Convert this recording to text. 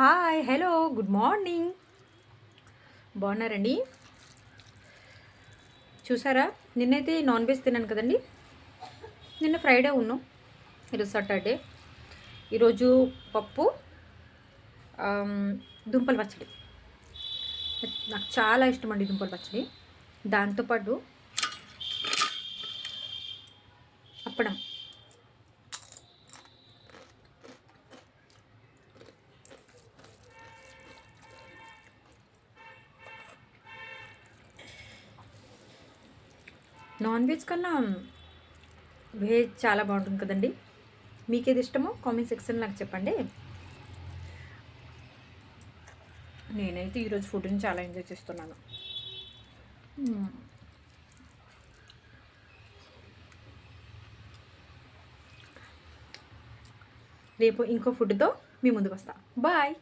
Hi hello good morning. బాగున్నారండి? చూసారా, నిన్నైతే నాన్ వెజ్ తిన్నాను కదండి. నిన్న ఫ్రైడే ఉన్నాం, ఈరోజు సాటర్డే. ఈరోజు పప్పు, దుంపల పచ్చడి. నాకు చాలా ఇష్టం అండి దుంపల పచ్చడి. దాంతోపాటు అప్పడం. నాన్ వెజ్ కన్నా వెజ్ చాలా బాగుంటుంది కదండి. మీకేది ఇష్టమో కామెంట్ సెక్షన్ నాకు చెప్పండి. నేనైతే ఈరోజు ఫుడ్ని చాలా ఎంజాయ్ చేస్తున్నాను. రేపు ఇంకో ఫుడ్తో మీ ముందుకు వస్తా. బాయ్.